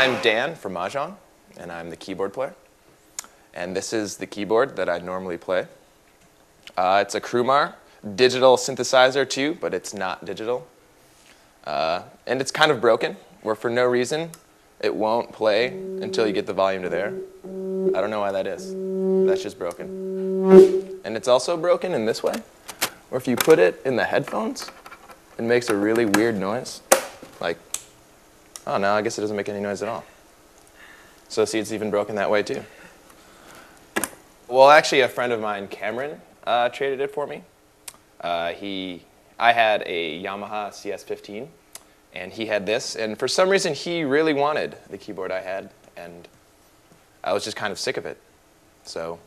I'm Dan from Mahjongg, and I'm the keyboard player. And this is the keyboard that I normally play. It's a Crumar Digital Synthesizer too, but it's not digital. And it's kind of broken, where for no reason it won't play until you get the volume to there. I don't know why that is. That's just broken. And it's also broken in this way, where if you put it in the headphones, it makes a really weird noise. Like, oh, no, I guess it doesn't make any noise at all. So see, it's even broken that way too. Well, actually, a friend of mine, Cameron, traded it for me. I had a Yamaha CS15, and he had this. And for some reason, he really wanted the keyboard I had, and I was just kind of sick of it. So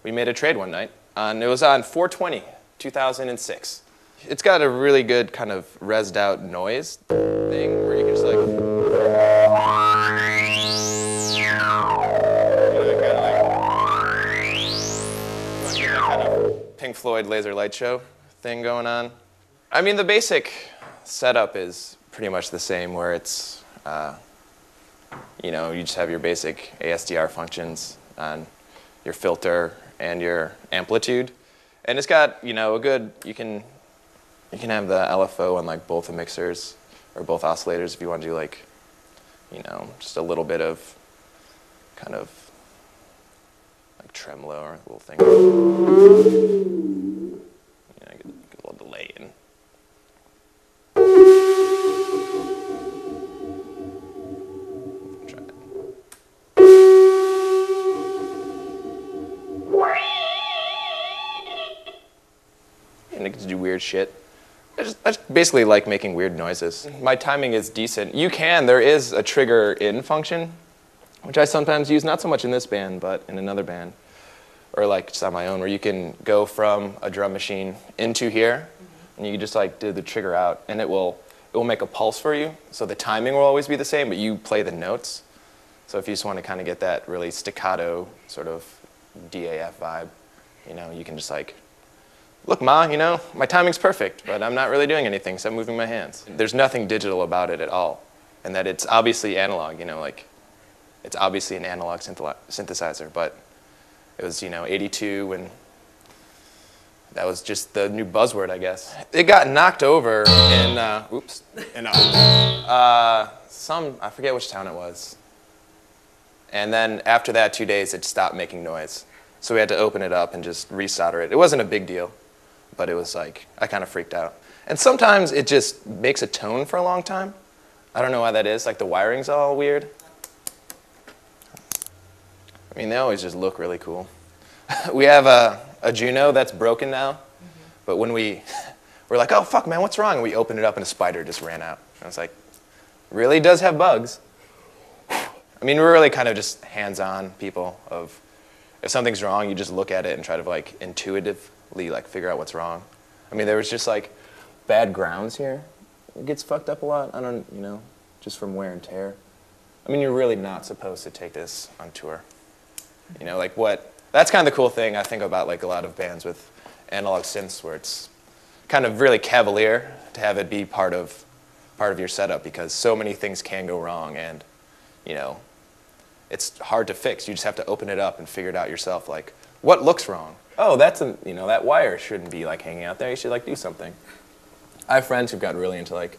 we made a trade one night. It was on 4/20/2006. It's got a really good kind of rezzed out noise thing where you can just like, kind of Pink Floyd laser light show thing going on. I mean, the basic setup is pretty much the same, where it's, you know, you just have your basic ASDR functions on your filter and your amplitude. And it's got, you know, a good, you can have the LFO on like both the mixers or both oscillators if you want to do like, you know, just a little bit of kind of like tremolo or a little thing. You know, get a little delay in. Try it. And it gets to do weird shit. I just basically like making weird noises. My timing is decent. There is a trigger in function, which I sometimes use, not so much in this band, but in another band, or like just on my own, where you can go from a drum machine into here, and you just like do the trigger out, and it will make a pulse for you. So the timing will always be the same, but you play the notes. So if you just want to kind of get that really staccato sort of DAF vibe, you know, you can just like, look, Ma, you know, my timing's perfect, but I'm not really doing anything except moving my hands. There's nothing digital about it at all, and that it's obviously analog, you know, like, it's obviously an analog synthesizer, but it was, you know, 82, and that was just the new buzzword, I guess. It got knocked over in, I forget which town it was. And then after that 2 days, it stopped making noise. So we had to open it up and just resolder it. It wasn't a big deal, but it was like, I kind of freaked out. And sometimes it just makes a tone for a long time. I don't know why that is, like the wiring's all weird. I mean, they always just look really cool. We have a Juno that's broken now, but when we're like, oh fuck man, what's wrong? And we opened it up and a spider just ran out. I was like, really does have bugs. I mean, we're really kind of just hands-on people of, if something's wrong, you just look at it and try to like intuitively like figure out what's wrong. I mean, there was just like bad grounds here. It gets fucked up a lot. I don't, you know, just from wear and tear. I mean, you're really not supposed to take this on tour. You know, like that's kind of the cool thing I think about like a lot of bands with analog synths, where it's kind of really cavalier to have it be part of your setup, because so many things can go wrong, and, you know, it's hard to fix. You just have to open it up and figure it out yourself. Like, what looks wrong? Oh, you know, that wire shouldn't be like hanging out there. You should like do something. I have friends who've gotten really into like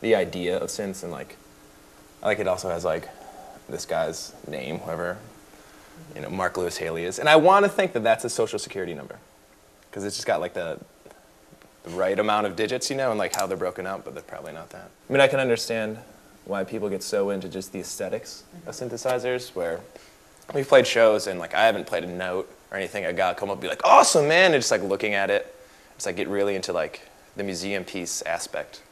the idea of synths, and like, I like it also has like this guy's name, whoever, you know, Mark Lewis Haley is. And I want to think that that's a social security number, because it's just got like the right amount of digits, you know, and like how they're broken up, but they're probably not that. I mean, I can understand why people get so into just the aesthetics of synthesizers, where we've played shows and like I haven't played a note or anything. A guy will come up and be like, awesome, man, and just like looking at it, just like get really into like the museum piece aspect.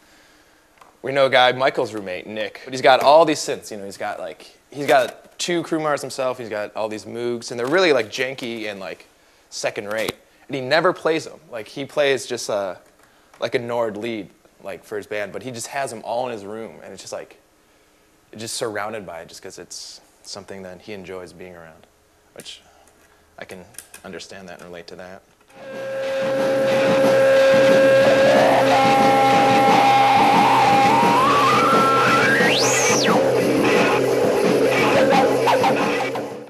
We know a guy, Michael's roommate, Nick, but he's got all these synths, you know, he's got 2 Crumars himself, he's got all these Moogs, and they're really like janky and like second rate, and he never plays them. Like he plays just like a Nord lead, like for his band, but he just has them all in his room, and it's just like, just surrounded by it, just because it's something that he enjoys being around, which I can understand that and relate to that.